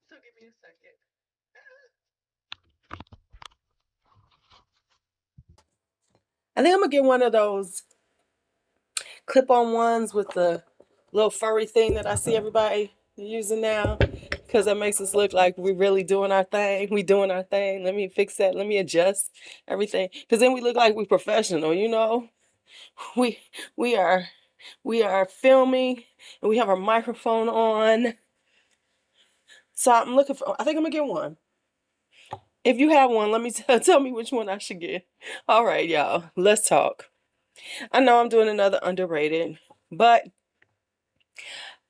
So give me a second. I think I'm gonna get one of those clip-on ones with the little furry thing that I see everybody using now, because that makes us look like we're really doing our thing. We doing our thing. Let me fix that. Let me adjust everything, because then we look like we professional. You know, we we are we are filming and we have our microphone on. So I'm looking for. I think I'm gonna get one. If you have one, let me tell me which one I should get. All right, y'all. Let's talk. I know I'm doing another underrated, but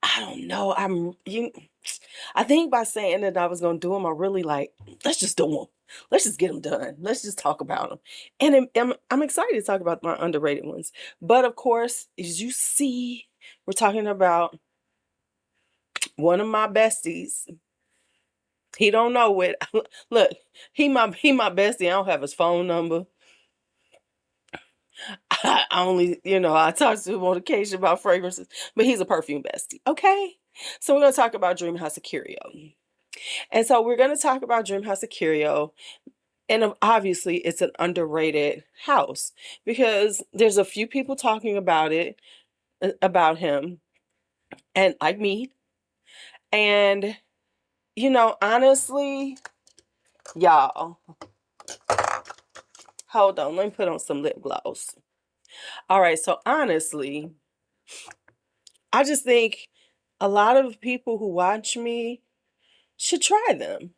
I don't know. I think by saying that I was gonna do them, I really like, let's just do them. Let's just get them done. Let's just talk about them. And I'm excited to talk about my underrated ones. But of course, as you see, we're talking about one of my besties. He don't know it. Look, he my bestie. I don't have his phone number. I only, I talk to him on occasion about fragrances, but he's a perfume bestie. Okay. So we're gonna talk about Dreamhouse-Ikiryo. And so we're going to talk about Dreamhouse-Ikiryo. And obviously, it's an underrated house because there's a few people talking about it, about him, and like me. And, honestly, y'all, hold on, let me put on some lip gloss. All right, so honestly, I just think a lot of people who watch me should try them,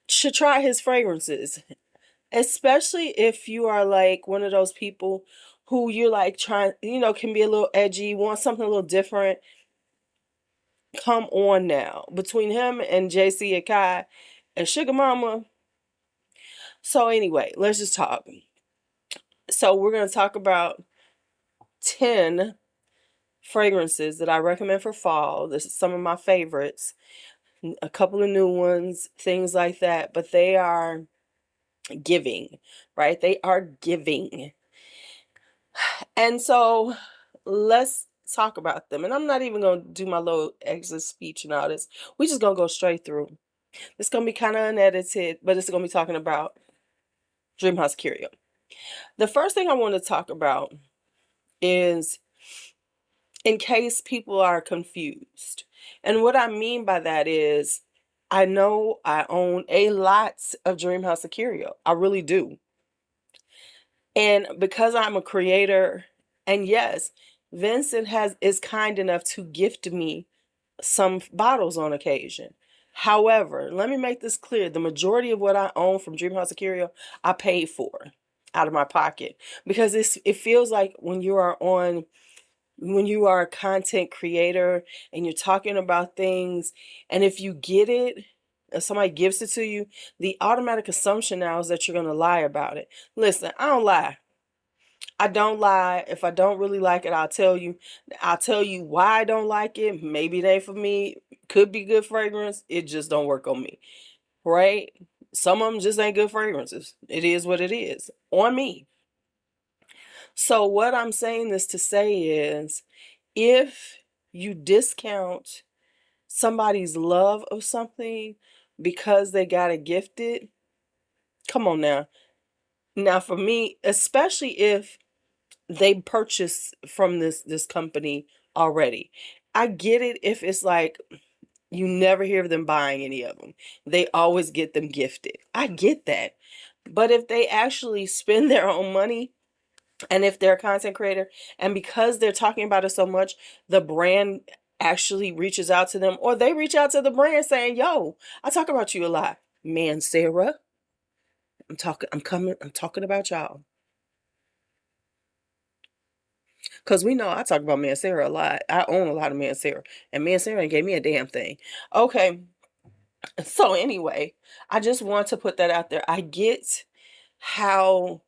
should try his fragrances. Especially if you are like one of those people who you're like trying, can be a little edgy, want something a little different. Come on now. Between him and JC and Kai and Sugar Mama. So anyway, let's just talk. So we're going to talk about 10 fragrances that I recommend for fall. This is some of my favorites. A couple of new ones, things like that, but they are giving, right? They are giving. And so let's talk about them. And I'm not even going to do my little exit speech and all this. We're just going to go straight through. It's going to be kind of unedited, but it's going to be talking about Dreamhouse-Ikiryo. The first thing I want to talk about is, in case people are confused. And what I mean by that is, I know I own a lot of Dreamhouse-Ikiryo. I really do. And because I'm a creator, and yes, Vincent is kind enough to gift me some bottles on occasion. However, let me make this clear. The majority of what I own from Dreamhouse-Ikiryo, I paid for out of my pocket, because it feels like when you are a content creator and you're talking about things, and if you get it, if somebody gives it to you, the automatic assumption now is that you're going to lie about it. Listen, I don't lie. I don't lie. If I don't really like it, I'll tell you. I'll tell you why I don't like it. Maybe it ain't for me. Could be good fragrance. It just don't work on me. Right? Some of them just ain't good fragrances. It is what it is on me. So what I'm saying this to say is, if you discount somebody's love of something because they got it gifted, come on now. Now for me, especially if they purchase from this company already. I get it if it's like you never hear of them buying any of them. They always get them gifted. I get that. But if they actually spend their own money, and if they're a content creator, and because they're talking about it so much, the brand actually reaches out to them, or they reach out to the brand saying, "Yo, I talk about you a lot. Man, Sarah, I'm talking about y'all." Because we know I talk about me and Sarah a lot. I own a lot of me and Sarah. And me and Sarah ain't gave me a damn thing. Okay. So anyway, I just want to put that out there. I get how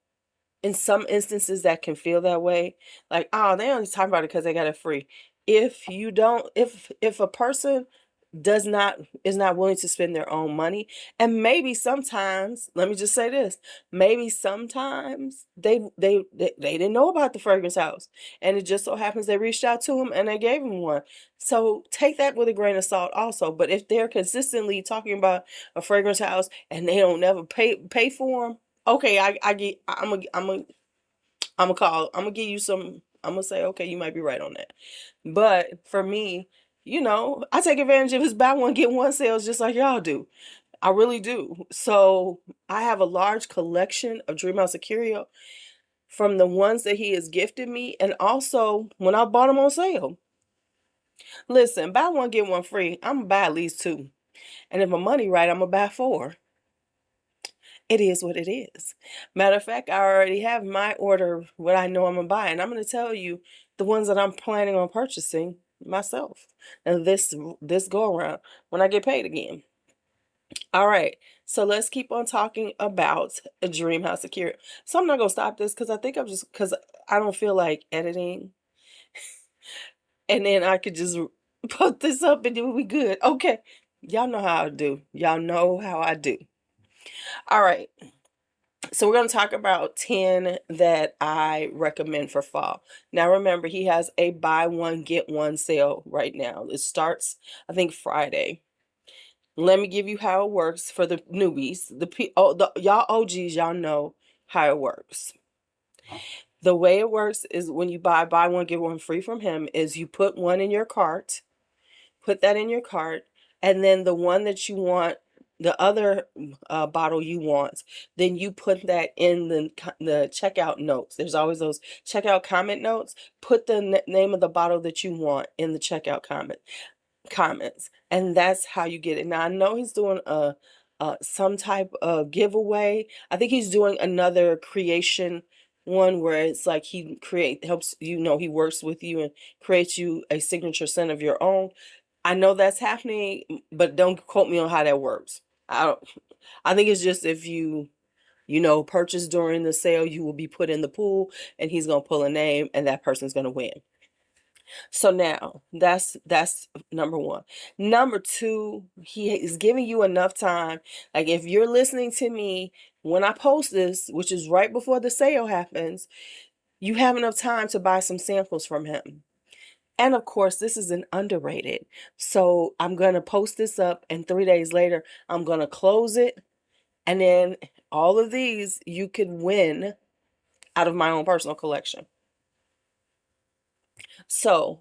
in some instances that can feel that way. Like, oh, they only talk about it because they got it free. If you don't, if a person is not willing to spend their own money. And maybe sometimes, let me just say this, maybe sometimes they didn't know about the fragrance house, and it just so happens they reached out to him and they gave him one. So take that with a grain of salt also. But if they're consistently talking about a fragrance house and they don't never pay for them, okay, I'm gonna give you some. I'm gonna say, okay, you might be right on that. But for me, I take advantage of his buy one get one sales just like y'all do. I really do. So I have a large collection of Dreamhouse-Ikiryo from the ones that he has gifted me, and also when I bought them on sale. Listen, buy one get one free. I'm gonna buy at least two, and if my money right, I'm gonna buy four. It is what it is. Matter of fact, I already have my order, what I know I'm gonna buy, and I'm gonna tell you the ones that I'm planning on purchasing myself. And this go around when I get paid again. All right, so let's keep on talking about a Dreamhouse-Ikiryo. So I'm not gonna stop this because I think I'm just because I don't feel like editing, and then I could just put this up and it will be good. Okay, y'all know how I do. Y'all know how I do. All right. So we're going to talk about 10 that I recommend for fall. Now remember, he has a buy one get one sale right now. It starts, I think, Friday. Let me give you how it works for the newbies. Y'all OGs, y'all know how it works. The way it works is when you buy one get one free from him is you put one in your cart. Put that in your cart, and then the one that you want, the other bottle you want, then you put that in the checkout notes. There's always those checkout comment notes. Put the name of the bottle that you want in the checkout comments, and that's how you get it. Now I know he's doing some type of giveaway. I think he's doing another creation one where it's like helps he works with you and creates you a signature scent of your own. I know that's happening, but don't quote me on how that works. I think it's just if you purchase during the sale, you will be put in the pool and he's going to pull a name and that person's going to win. So now that's number one. Number two, he is giving you enough time. Like if you're listening to me when I post this, which is right before the sale happens, you have enough time to buy some samples from him. And of course, this is an underrated. So I'm going to post this up, and 3 days later, I'm going to close it. And then all of these you could win out of my own personal collection. So,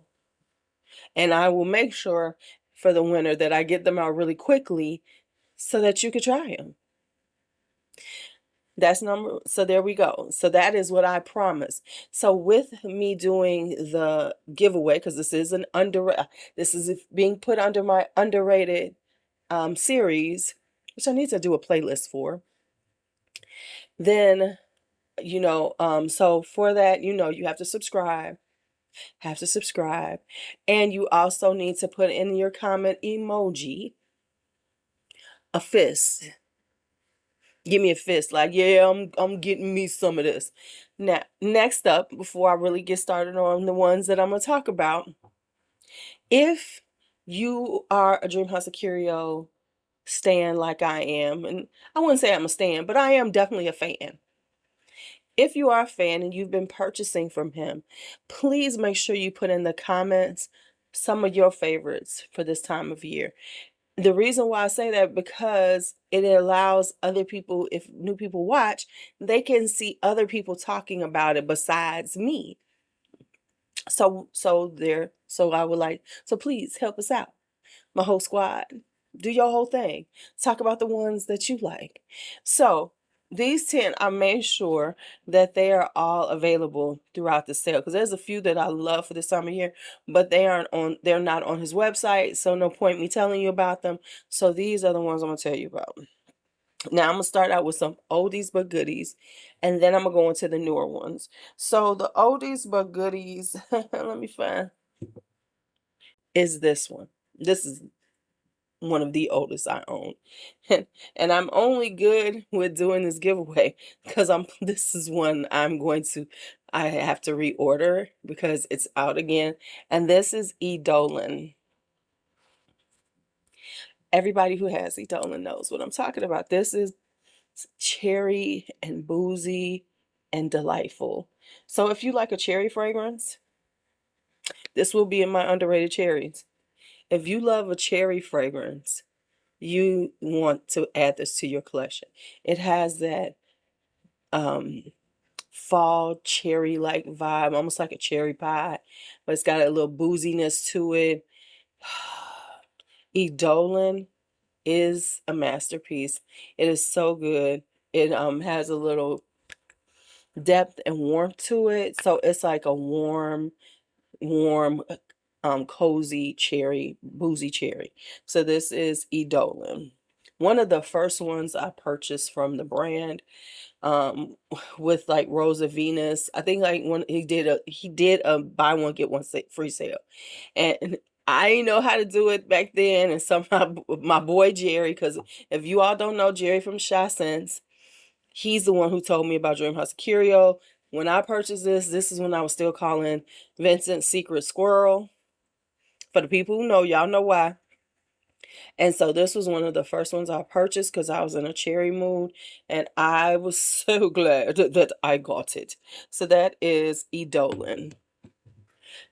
and I will make sure for the winner that I get them out really quickly so that you could try them. So there we go. So that is what I promise. So with me doing the giveaway, because this is being put under my underrated series, which I need to do a playlist for. Then, so for that, you have to subscribe. And you also need to put in your comment emoji a fist. Give me a fist, like, yeah, I'm getting me some of this. Now, next up, before I really get started on the ones that I'm gonna talk about, if you are a Dreamhouse-Ikiryo stan like I am, and I wouldn't say I'm a stan, but I am definitely a fan. If you are a fan and you've been purchasing from him, please make sure you put in the comments some of your favorites for this time of year. The reason why I say that because it allows other people, if new people watch, they can see other people talking about it besides me. So please help us out. My whole squad. Do your whole thing. Talk about the ones that you like. So these 10, I made sure that they are all available throughout the sale because there's a few that I love for this time of year, but they're not on his website, so no point me telling you about them. So these are the ones I'm gonna tell you about. Now I'm gonna start out with some oldies but goodies, and then I'm gonna go into the newer ones. So the oldies but goodies, let me find, is this one. This is one of the oldest I own. And I'm only good with doing this giveaway because this is one I have to reorder because it's out again. And this is Eidolon. Everybody who has Idolin knows what I'm talking about. This is cherry and boozy and delightful. So if you like a cherry fragrance, this will be in my underrated cherries. If you love a cherry fragrance, you want to add this to your collection. It has that um fall cherry like vibe, almost like a cherry pie, but it's got a little booziness to it. Idolin is a masterpiece. It is so good. It has a little depth and warmth to it. So it's like a warm cozy cherry, boozy cherry. So this is Idolin. One of the first ones I purchased from the brand, with like Rose of Venus. I think like when he did a buy one get one free sale, and I didn't know how to do it back then. And somehow my boy Jerry, because if you all don't know Jerry from Shy Sense, he's the one who told me about Dreamhouse-Ikiryo. When I purchased this is when I was still calling Vincent Secret Squirrel. For the people who know, y'all know why. And so this was one of the first ones I purchased because I was in a cherry mood, and I was so glad that I got it. So that is Idolin.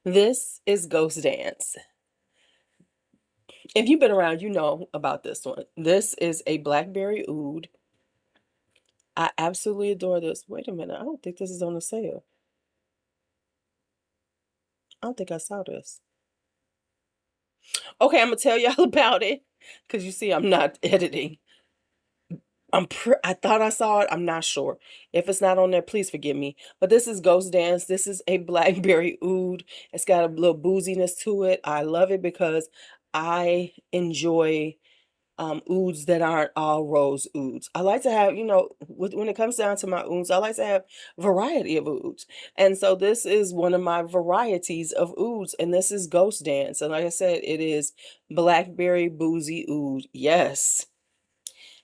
This is Ghost Dance. If you've been around, you know about this one. This is a blackberry oud. I absolutely adore this. Wait a minute. I don't think this is on the sale. I don't think I saw this. Okay, I'm gonna tell y'all about it because you see I'm not editing. I thought I saw it. I'm not sure. If it's not on there, please forgive me. But this is Ghost Dance. This is a blackberry oud. It's got a little booziness to it. I love it because I enjoy ouds that aren't all rose ouds. I like to have, when it comes down to my ouds, I like to have variety of ouds. And so this is one of my varieties of ouds, and this is Ghost Dance. And like I said, it is blackberry boozy oud. Yes.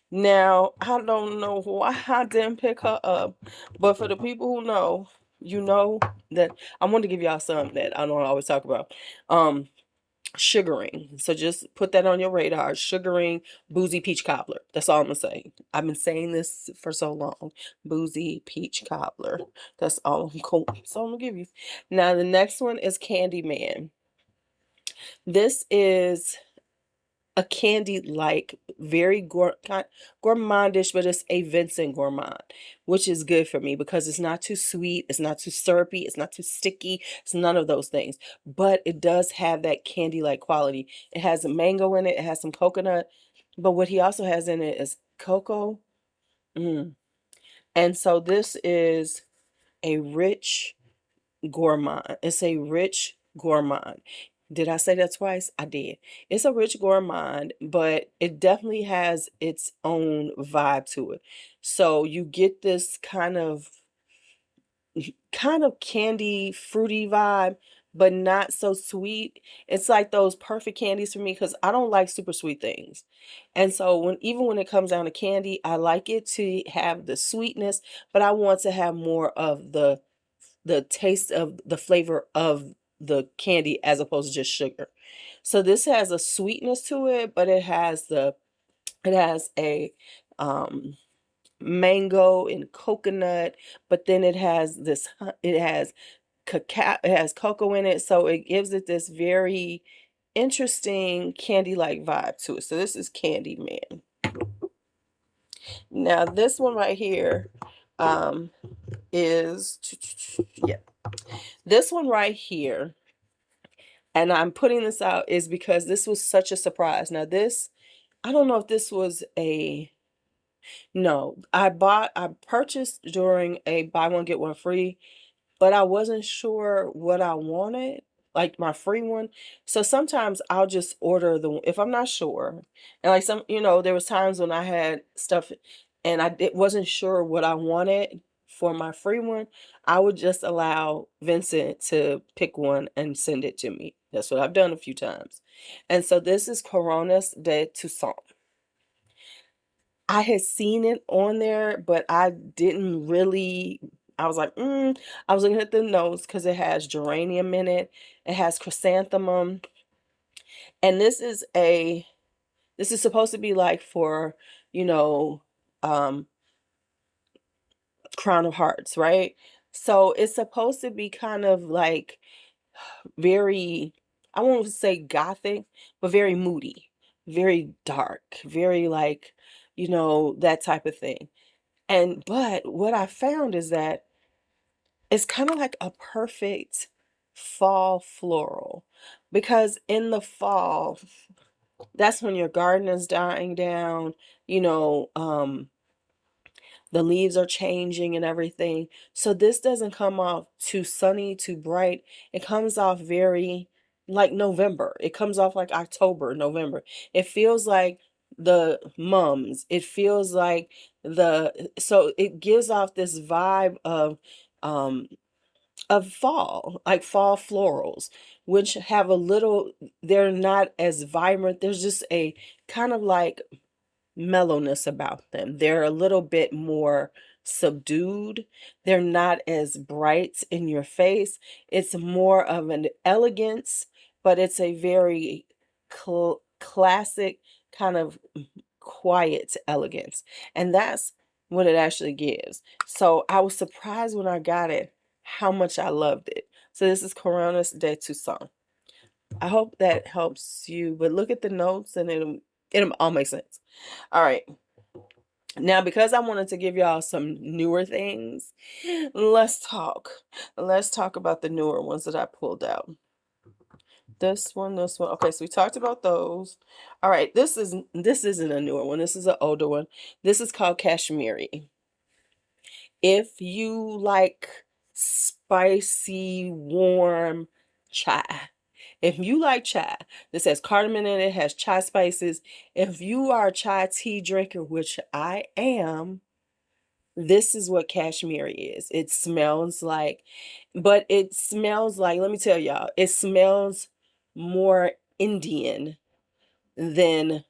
Now, I don't know why I didn't pick her up, but for the people who know, you know that I want to give y'all something that I don't always talk about. Sugaring. So just put that on your radar. Sugaring boozy peach cobbler. That's all I'm gonna say. I've been saying this for so long. Boozy peach cobbler. That's all I'm cool. So I'm gonna give you. Now the next one is Candyman. This is a candy like very gourmandish, but it's a Vincent gourmand, which is good for me because it's not too sweet, it's not too syrupy, it's not too sticky, it's none of those things. But it does have that candy like quality. It has a mango in it, it has some coconut, but what he also has in it is cocoa. And so this is a rich gourmand. It's a rich gourmand. Did I say that twice? I did. It's a rich gourmand, but it definitely has its own vibe to it. So you get this kind of candy fruity vibe, but not so sweet. It's like those perfect candies for me because I don't like super sweet things. And so even when it comes down to candy, I like it to have the sweetness, but I want to have more of the taste of the flavor of the candy as opposed to just sugar. So this has a sweetness to it, but it has a um mango and coconut, but then it has cacao, it has cocoa in it, so it gives it this very interesting candy-like vibe to it. So this is Candyman. Now this one right here um is yeah. This one right here, and I'm putting this out is because this was such a surprise. Now this, I don't know if this was no, I purchased during a buy one get one free, but I wasn't sure what I wanted, like my free one. So sometimes I'll just order if I'm not sure. And like there was times when I had stuff and wasn't sure what I wanted for my free one. I would just allow Vincent to pick one and send it to me. That's what I've done a few times. And so this is Coronas de Toussaint. I had seen it on there, but I didn't really. I was like, I was looking at the notes because it has geranium in it. It has chrysanthemum. And this is a This is supposed to be like for, you know, Crown of Hearts, right? So it's supposed to be kind of like very, I won't say gothic, but very moody, very dark, very like, that type of thing. But what I found is that it's kind of like a perfect fall floral, because in the fall, that's when your garden is dying down, you know, the leaves are changing and everything. So this doesn't come off too sunny, too bright. It comes off very like November. It comes off like October, November. It feels like the mums. It feels like so it gives off this vibe of fall, like fall florals, which have a little, they're not as vibrant. There's just a kind of like mellowness about them. They're a little bit more subdued. They're not as bright in your face. It's more of an elegance, but it's a very classic kind of quiet elegance. And that's what it actually gives. So I was surprised when I got it how much I loved it. So this is Coronas de Toussaint. I hope that helps you, but look at the notes and it'll all make sense. All right. Now, because I wanted to give y'all some newer things, let's talk. Let's talk about the newer ones that I pulled out. This one, this one. Okay, so we talked about those. All right, this isn't a newer one. This is an older one. This is called Kashmiri. If you like spicy, warm chai, if you like chai, this has cardamom in it, it has chai spices. If you are a chai tea drinker, which I am, this is what Kashmiri is. It smells like, but it smells like, let me tell y'all, it smells more Indian than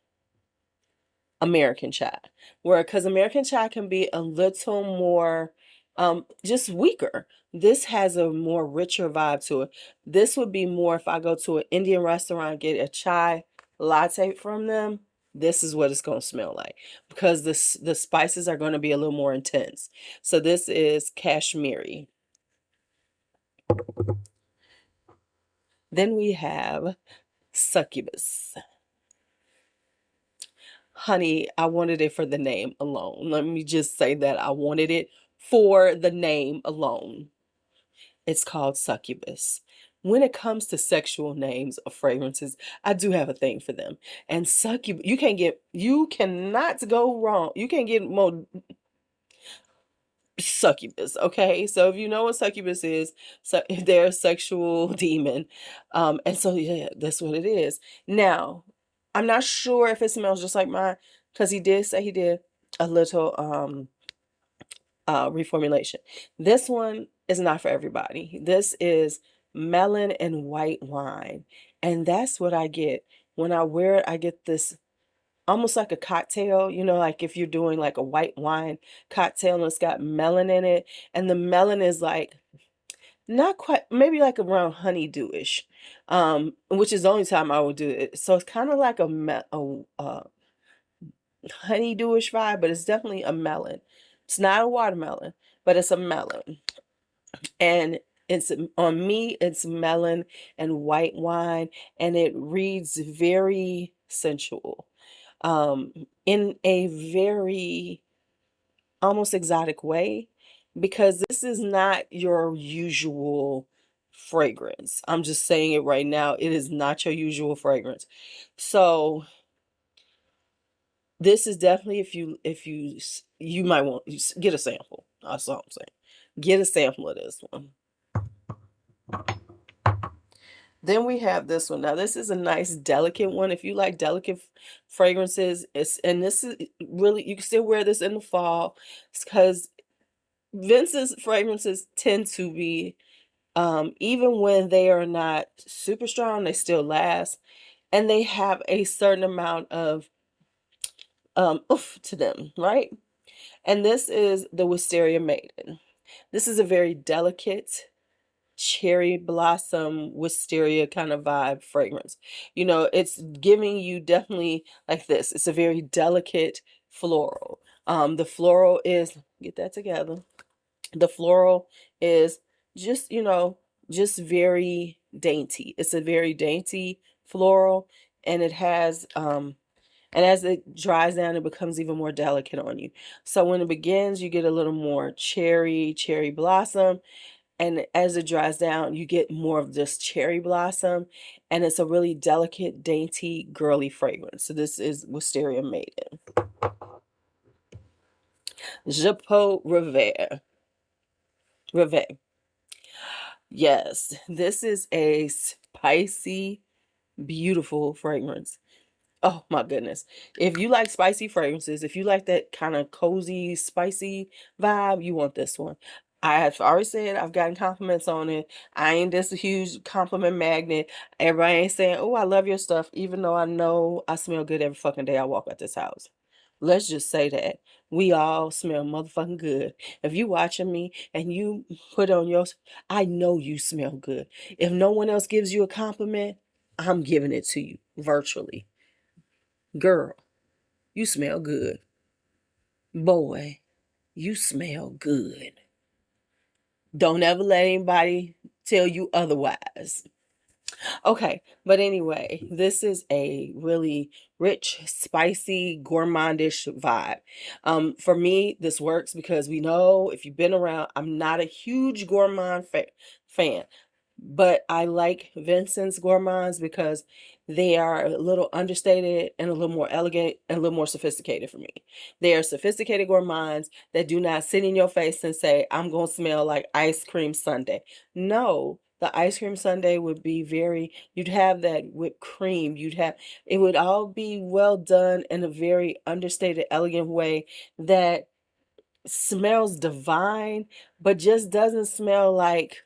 American chai. Because American chai can be a little more just weaker. This has a more richer vibe to it. This would be more if I go to an Indian restaurant, get a chai latte from them. This is what it's going to smell like, because the spices are going to be a little more intense. So this is Kashmiri. Then we have Succubus. Honey, I wanted it for the name alone. Let me just say that I wanted it for the name alone. It's called Succubus. When it comes to sexual names of fragrances, I do have a thing for them. And Succubus, you cannot go wrong. You can't get more Succubus, okay? So if you know what Succubus is, so they're a sexual demon. And so yeah, that's what it is. Now, I'm not sure if it smells just like mine, because he did say he did a little reformulation. This one is not for everybody. This is melon and white wine. And that's what I get. When I wear it, I get this almost like a cocktail, like if you're doing like a white wine cocktail and it's got melon in it. And the melon is like not quite, maybe like around honeydewish, which is the only time I would do it. So it's kind of like a honeydewish vibe, but it's definitely a melon. It's not a watermelon, but it's a melon. And it's, on me, it's melon and white wine, and it reads very sensual, in a very almost exotic way, because this is not your usual fragrance. I'm just saying it right now. It is not your usual fragrance. So this is definitely, you might want to get a sample. That's all I'm saying. Get a sample of this one. Then we have this one. Now this is a nice delicate one. If you like delicate fragrances, this is really, you can still wear this in the fall, because Vince's fragrances tend to be, even when they are not super strong, they still last, and they have a certain amount of oof to them, right? And this is the Wisteria Maiden. This is a very delicate cherry blossom wisteria kind of vibe fragrance. You know, it's giving you definitely like this. It's a very delicate floral. The floral is, get that together. The floral is just, you know, just very dainty. It's a very dainty floral, and it has and as it dries down, it becomes even more delicate on you. So when it begins, you get a little more cherry blossom. And as it dries down, you get more of this cherry blossom. And it's a really delicate, dainty, girly fragrance. So this is Wisteria Maiden. Jomashop Reveille. Yes, this is a spicy, beautiful fragrance. Oh my goodness. If you like spicy fragrances, if you like that kind of cozy, spicy vibe, you want this one. I have already said I've gotten compliments on it. I ain't this huge compliment magnet. Everybody ain't saying, oh, I love your stuff, even though I know I smell good every fucking day I walk out this house. Let's just say that. We all smell motherfucking good. If you watching me and you put on yours, I know you smell good. If no one else gives you a compliment, I'm giving it to you virtually. Girl, you smell good. Boy, you smell good. Don't ever let anybody tell you otherwise. Okay, but anyway, this is a really rich, spicy, gourmandish vibe. For me, this works because we know if you've been around, I'm not a huge gourmand fan. But I like Vincent's gourmands because they are a little understated and a little more elegant and a little more sophisticated for me. They are sophisticated gourmands that do not sit in your face and say, I'm going to smell like ice cream sundae. No, the ice cream sundae would be you'd have that whipped cream. It would all be well done in a very understated, elegant way that smells divine, but just doesn't smell like,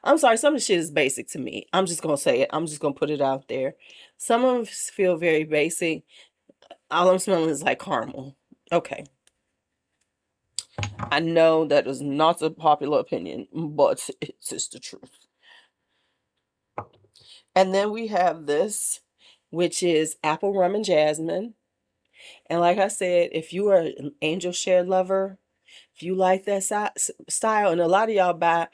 I'm sorry, some of the shit is basic to me. I'm just gonna say it. I'm just gonna put it out there. Some of them feel very basic. All I'm smelling is like caramel. Okay. I know that is not a popular opinion, but it's just the truth. And then we have this, which is apple rum and jasmine. And like I said, if you are an angel share lover, if you like that style, and a lot of y'all buy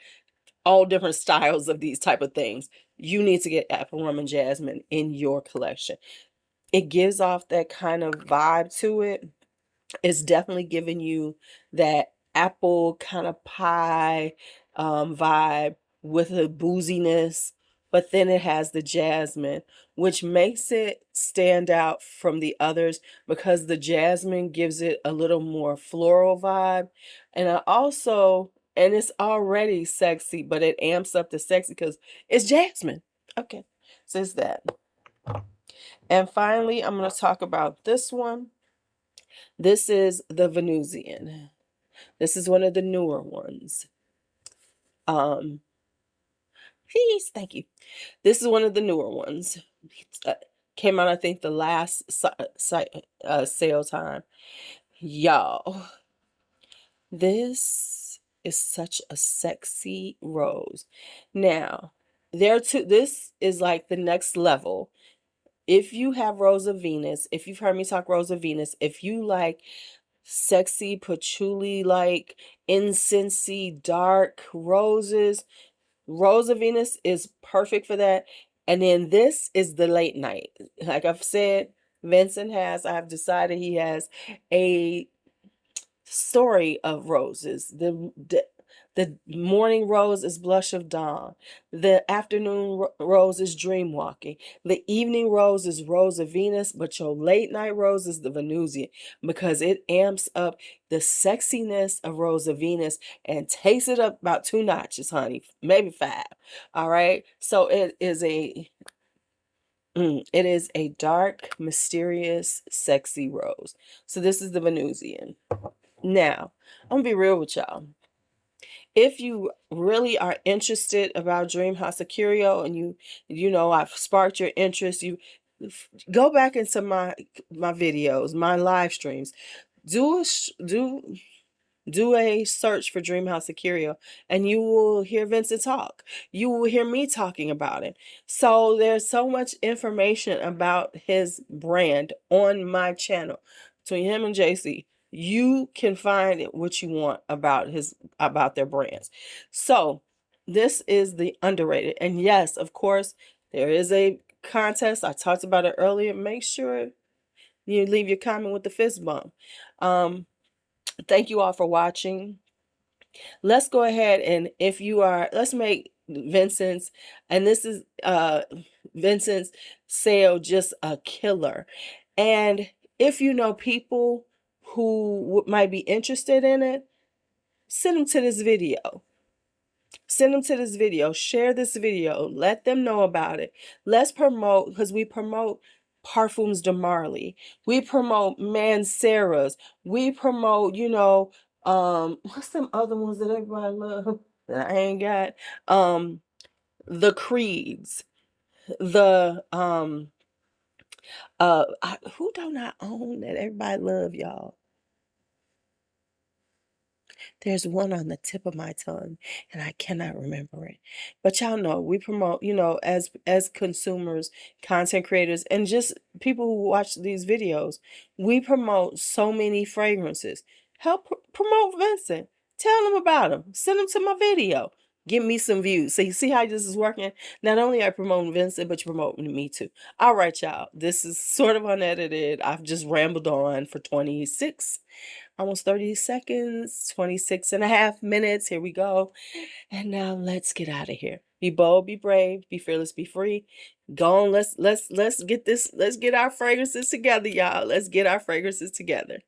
all different styles of these type of things, you need to get apple rum and jasmine in your collection. It gives off that kind of vibe to it. It's definitely giving you that apple kind of pie vibe with a booziness, but then it has the jasmine, which makes it stand out from the others because the jasmine gives it a little more floral vibe. And and it's already sexy, but it amps up the sexy because it's jasmine. Okay, so it's that. And finally, I'm going to talk about this one. This is the Venusian. This is one of the newer ones. Please, thank you. This is one of the newer ones. Came out, I think, the last sale time. Y'all, this is such a sexy rose. Now, this is like the next level. If you have Rose of Venus, if you've heard me talk Rose of Venus, if you like sexy patchouli, like incensey, dark roses, Rose of Venus is perfect for that. And then this is the late night. Like I've said, I've decided he has a story of roses. The morning rose is blush of dawn. The afternoon rose is dream walking. The evening rose is Rose of Venus, but your late night rose is the Venusian because it amps up the sexiness of Rose of Venus and takes it up about 2 notches, honey, maybe 5. All right. So it is a dark, mysterious, sexy rose. So this is the Venusian. Now, I'm gonna be real with y'all. If you really are interested about Dreamhouse-Ikiryo and you know I've sparked your interest, you go back into my videos, my live streams. Do Do a search for Dreamhouse-Ikiryo, and you will hear Vincent talk. You will hear me talking about it. So there's so much information about his brand on my channel. Between him and JC, you can find what you want about their brands. So this is the underrated. And yes, of course, there is a contest. I talked about it earlier. Make sure you leave your comment with the fist bump. Thank you all for watching. Let's go ahead and let's make Vincent's, and this is Vincent's sale just a killer. And if you know people who might be interested in it, send them to this video. Send them to this video. Share this video. Let them know about it. Let's promote, because we promote Parfums de Marly. We promote Mancera's. We promote, what's some other ones that everybody love that I ain't got? The Creeds. The who don't I own that everybody love, y'all? There's one on the tip of my tongue and I cannot remember it. But y'all know we promote, as consumers, content creators, and just people who watch these videos, we promote so many fragrances. Help promote Vincent. Tell them about them. Send them to my video. Give me some views. So you see how this is working? Not only are I promoting Vincent, but you're promoting me too. All right, y'all. This is sort of unedited. I've just rambled on for 26 almost 30 seconds, 26 and a half minutes. Here we go. And now let's get out of here. Be bold, be brave, be fearless, be free. Go on, let's get our fragrances together, y'all. Let's get our fragrances together.